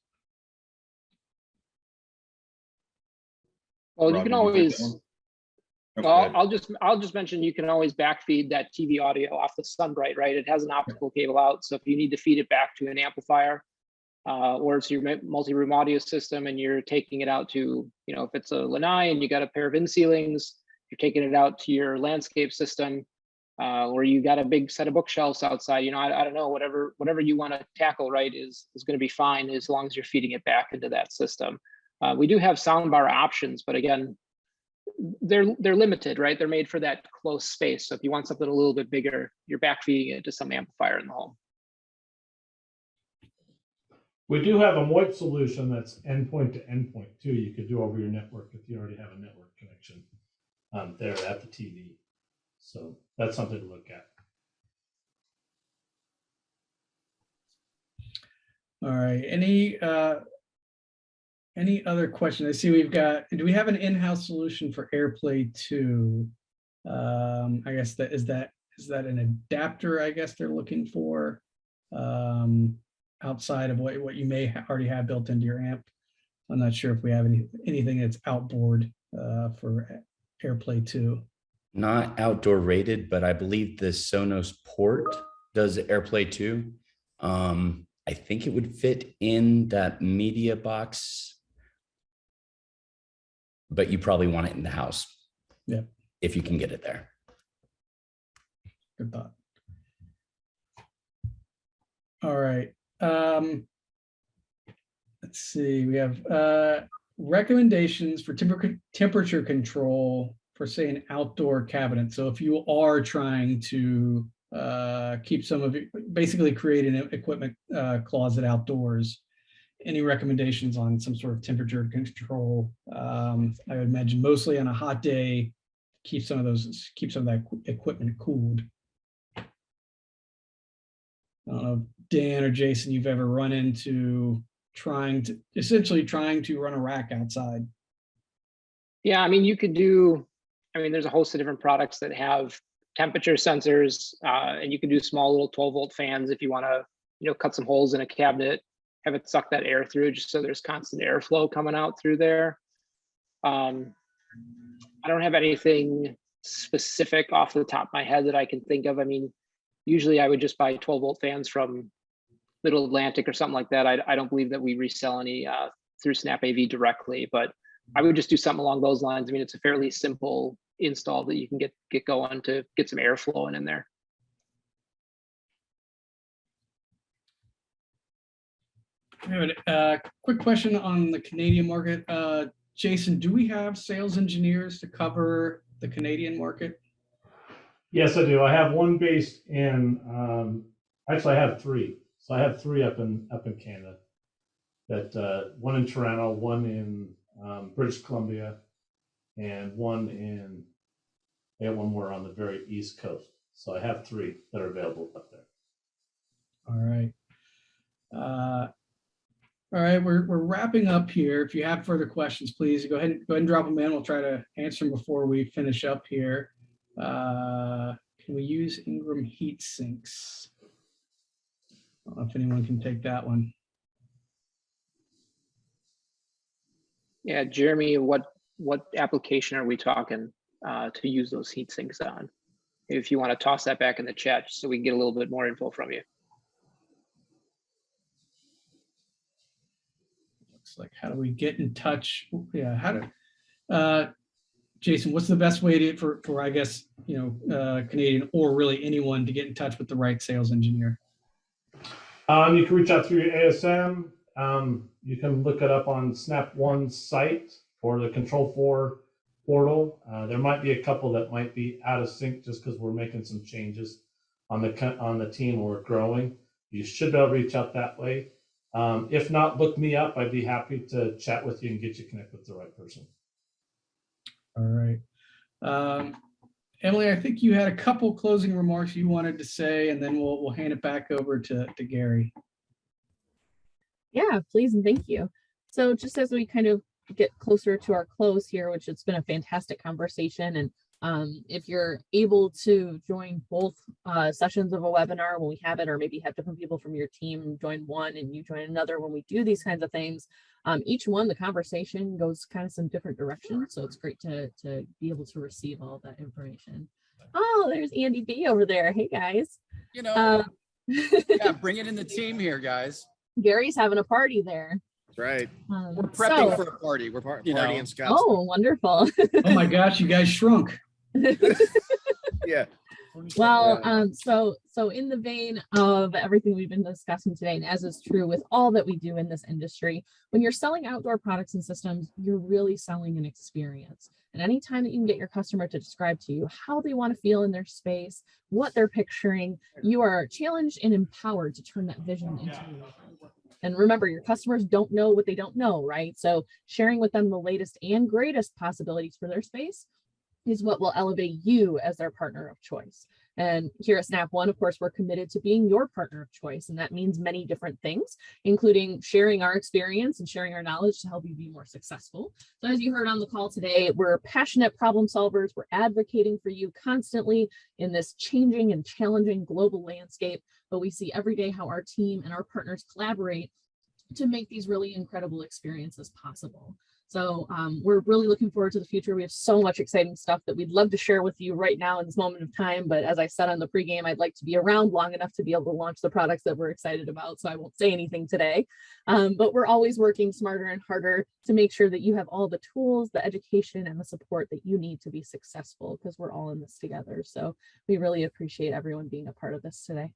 Well, Rob, you can did you take always, that one? Oh, go well, ahead. I'll just mention you can always backfeed that TV audio off the Sunbright, right? It has an optical cable out. So if you need to feed it back to an amplifier, or it's your multi-room audio system and you're taking it out to, if it's a lanai and you got a pair of in ceilings, you're taking it out to your landscape system, or you got a big set of bookshelves outside, I don't know, whatever you want to tackle, right, is going to be fine as long as you're feeding it back into that system. We do have soundbar options, but again, they're limited, right? They're made for that close space. So if you want something a little bit bigger, you're backfeeding it to some amplifier in the home. We do have a MOIP solution that's endpoint to endpoint too. You could do over your network if you already have a network connection there at the TV. So that's something to look at. All right. Any other questions? I see do we have an in-house solution for AirPlay 2? I guess is that an adapter, I guess they're looking for, outside of what you may already have built into your amp. I'm not sure if we have anything that's outboard for AirPlay 2. Not outdoor rated, but I believe the Sonos port does AirPlay 2. I think it would fit in that media box, but you probably want it in the house. Yeah. If you can get it there. Good thought. All right. Let's see. We have recommendations for temperature control for, say, an outdoor cabinet. So if you are trying to keep some of it, basically create an equipment closet outdoors, any recommendations on some sort of temperature control? I would imagine mostly on a hot day, keep some of that equipment cooled. I don't know, Dan or Jason, you've ever run into essentially trying to run a rack outside? Yeah, there's a host of different products that have temperature sensors, and you can do small little 12-volt fans if you want to, cut some holes in a cabinet, have it suck that air through just so there's constant airflow coming out through there. I don't have anything specific off the top of my head that I can think of. Usually I would just buy 12-volt fans from Middle Atlantic or something like that. I don't believe that we resell any through Snap AV directly, but I would just do something along those lines. It's a fairly simple install that you can get going to get some air flowing in there. Quick question on the Canadian market. Jason, do we have sales engineers to cover the Canadian market? Yes, I do. I have one based in, actually I have three. So I have three up in Canada. That one in Toronto, one in British Columbia, and one more on the very East Coast. So I have three that are available up there. All right. All right, we're wrapping up here. If you have further questions, please go ahead and drop them in. We'll try to answer them before we finish up here. Can we use Ingram heat sinks? I don't know if anyone can take that one. Yeah, Jeremy, what application are we talking to use those heat sinks on? If you want to toss that back in the chat so we can get a little bit more info from you. Looks like, how do we get in touch? Yeah, Jason, what's the best way for I guess, Canadian or really anyone to get in touch with the right sales engineer? You can reach out through your ASM. You can look it up on Snap One's site or the Control4 portal. There might be a couple that might be out of sync just because we're making some changes on the team. We're growing. You should be able to reach out that way. If not, look me up. I'd be happy to chat with you and get you connected with the right person. All right. Emily, I think you had a couple closing remarks you wanted to say, and then we'll hand it back over to Gary. Yeah, please and thank you. So just as we kind of get closer to our close here, which it's been a fantastic conversation, and if you're able to join both sessions of a webinar when we have it, or maybe have different people from your team join one and you join another when we do these kinds of things, each one, the conversation goes kind of some different directions. So it's great to be able to receive all that information. Oh, there's Andy B over there. Hey guys. Yeah, bring it in the team here, guys. Gary's having a party there. That's right. We're prepping for a party. We're party and scouts. Oh, wonderful. Oh my gosh, you guys shrunk. Yeah. Well, so in the vein of everything we've been discussing today, and as is true with all that we do in this industry, when you're selling outdoor products and systems, you're really selling an experience. And anytime that you can get your customer to describe to you how they want to feel in their space, what they're picturing, you are challenged and empowered to turn that vision into reality. And remember, your customers don't know what they don't know, right? So sharing with them the latest and greatest possibilities for their space is what will elevate you as their partner of choice. And here at Snap One, of course, we're committed to being your partner of choice. And that means many different things, including sharing our experience and sharing our knowledge to help you be more successful. So as you heard on the call today, we're passionate problem solvers. We're advocating for you constantly in this changing and challenging global landscape. But we see every day how our team and our partners collaborate to make these really incredible experiences possible. So we're really looking forward to the future. We have so much exciting stuff that we'd love to share with you right now in this moment of time. But as I said on the pregame, I'd like to be around long enough to be able to launch the products that we're excited about. So I won't say anything today. But we're always working smarter and harder to make sure that you have all the tools, the education, and the support that you need to be successful, because we're all in this together. So we really appreciate everyone being a part of this today.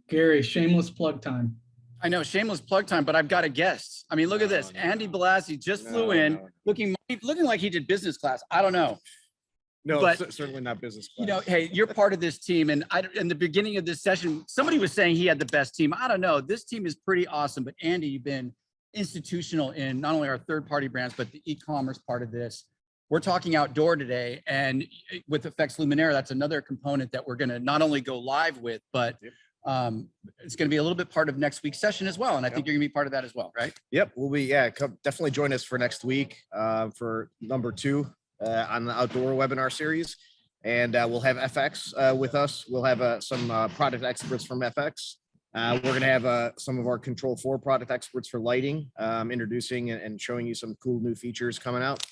Gary, shameless plug time. I know, shameless plug time, but I've got a guest. I mean, look at this. Andy Blassie just flew in, looking like he did business class. I don't know. No, but, certainly not business class. You know, hey, you're part of this team. And in the beginning of this session, somebody was saying he had the best team. I don't know. This team is pretty awesome. But Andy, you've been institutional in not only our third-party brands, but the e-commerce part of this. We're talking outdoor today. And with Effects Luminaire, that's another component that we're going to not only go live with, but it's going to be a little bit part of next week's session as well. And I think you're going to be part of that as well, right? Yep, we'll be, definitely join us for next week for number 2 on the outdoor webinar series. And we'll have FX with us. We'll have some product experts from FX. We're going to have some of our Control4 product experts for lighting, introducing and showing you some cool new features coming out.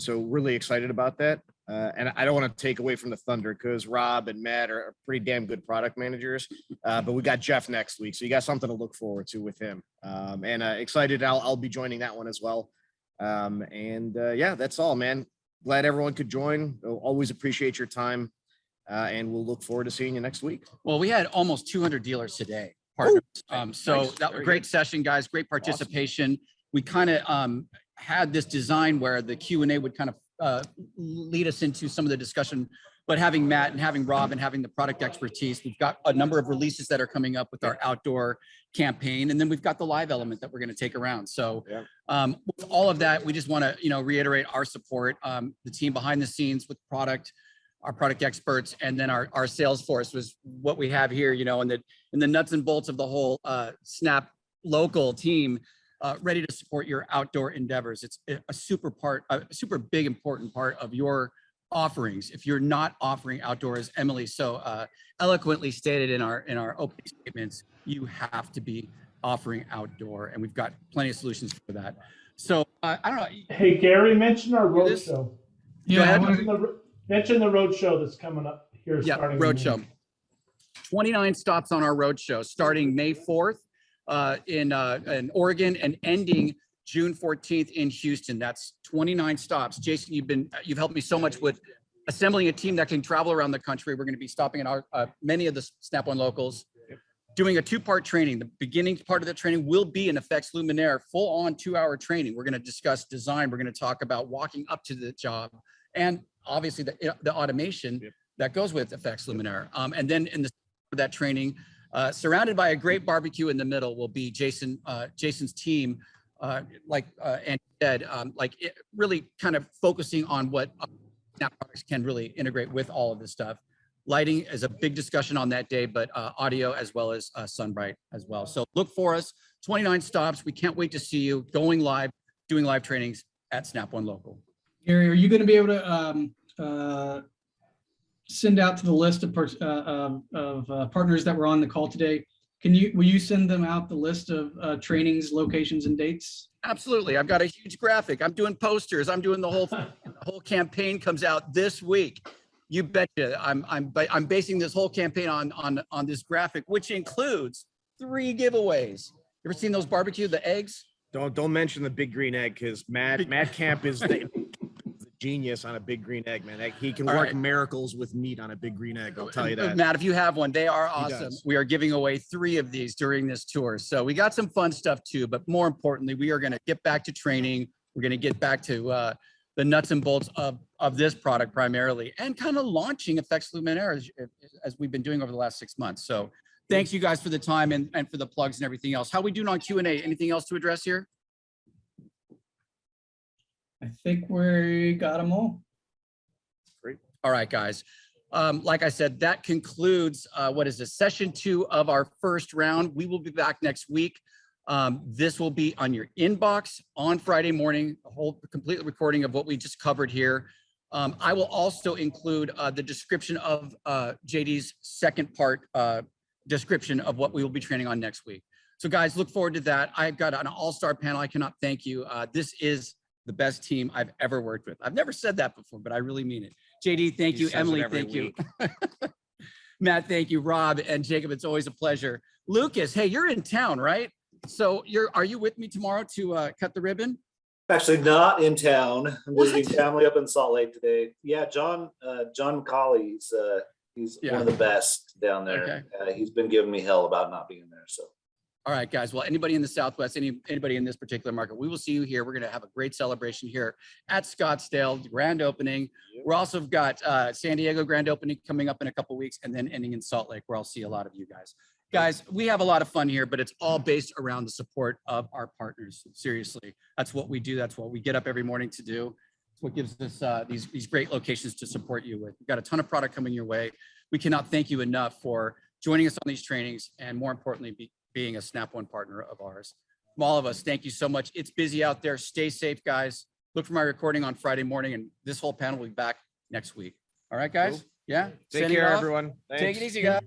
So really excited about that. And I don't want to take away from the thunder because Rob and Matt are pretty damn good product managers. But we got Jeff next week, so you got something to look forward to with him. And excited, I'll be joining that one as well. Yeah, that's all, man. Glad everyone could join. Always appreciate your time, and we'll look forward to seeing you next week. Well, we had almost 200 dealers today, partners. So nice. That was a great session, guys. Great participation. Awesome. We kind of had this design where the Q&A would kind of lead us into some of the discussion, but having Matt and having Rob and having the product expertise, we've got a number of releases that are coming up with our outdoor campaign, and then we've got the live element that we're going to take around. So with all of that, we just want to reiterate our support, the team behind the scenes with product, our product experts, and then our sales force was what we have here, in the nuts and bolts of the whole Snap local team. Ready to support your outdoor endeavors. It's a super big, important part of your offerings. If you're not offering outdoors, Emily so eloquently stated in our opening statements, you have to be offering outdoor, and we've got plenty of solutions for that. So I don't know. Hey, Gary, mention our road show. Yeah, mention the road show that's coming up here. Yeah, road show. 29 stops on our road show starting May 4th. In Oregon and ending June 14th in Houston. That's 29 stops. Jason, you've helped me so much with assembling a team that can travel around the country. We're going to be stopping at our many of the Snap One locals, doing a 2-part training. The beginning part of the training will be an FX Luminaire full-on 2-hour training. We're going to discuss design. We're going to talk about walking up to the job, and obviously the automation that goes with FX Luminaire. And then in that training, surrounded by a great barbecue in the middle, will be Jason's team, like Andy said, really kind of focusing on what Snap products can really integrate with all of this stuff. Lighting is a big discussion on that day, but audio as well as Sunbright as well. So look for us, 29 stops. We can't wait to see you going live, doing live trainings at Snap One Local. Gary, are you going to be able to send out to the list of partners that were on the call today? Will you send them out the list of trainings, locations, and dates? Absolutely. I've got a huge graphic. I'm doing posters. I'm doing the whole campaign comes out this week. You betcha. I'm basing this whole campaign on this graphic, which includes 3 giveaways. You ever seen those barbecue, the eggs? Don't mention the big green egg, because Matt Camp is the genius on a big green egg, man. He can work miracles with meat on a big green egg. I'll tell you that. Matt, if you have one, they are awesome. We are giving away 3 of these during this tour. So we got some fun stuff too, but more importantly, we are going to get back to training. We're going to get back to the nuts and bolts of this product primarily, and kind of launching FX Luminaire as we've been doing over the last 6 months. So thanks you guys for the time and for the plugs and everything else. How we doing on Q&A? Anything else to address here? I think we got them all. Great. All right, guys. Like I said, that concludes session 2 of our first round. We will be back next week. This will be on your inbox on Friday morning, a whole complete recording of what we just covered here. I will also include the description of JD's second part description of what we will be training on next week. So guys, look forward to that. I've got an all-star panel. I cannot thank you. This is the best team I've ever worked with. I've never said that before, but I really mean it. JD, thank you. Emily, thank you. Matt, thank you. Rob and Jacob, it's always a pleasure. Lucas, hey, you're in town, right? So are you with me tomorrow to cut the ribbon? Actually not in town. I'm visiting family up in Salt Lake today. Yeah, John Colley, he's one of the best down there. Okay. He's been giving me hell about not being there. So. All right, guys. Well, anybody in the Southwest, anybody in this particular market, we will see you here. We're going to have a great celebration here at Scottsdale, the grand opening. We're also got San Diego grand opening coming up in a couple of weeks, and then ending in Salt Lake, where I'll see a lot of you guys. Guys, we have a lot of fun here, but it's all based around the support of our partners. Seriously, that's what we do. That's what we get up every morning to do. It's what gives us these great locations to support you with. We've got a ton of product coming your way. We cannot thank you enough for joining us on these trainings, and more importantly, being a Snap One partner of ours. From all of us, thank you so much. It's busy out there. Stay safe, guys. Look for my recording on Friday morning, and this whole panel will be back next week. All right, guys? Cool. Yeah? Take care, everyone. Thanks. Take it easy, guys.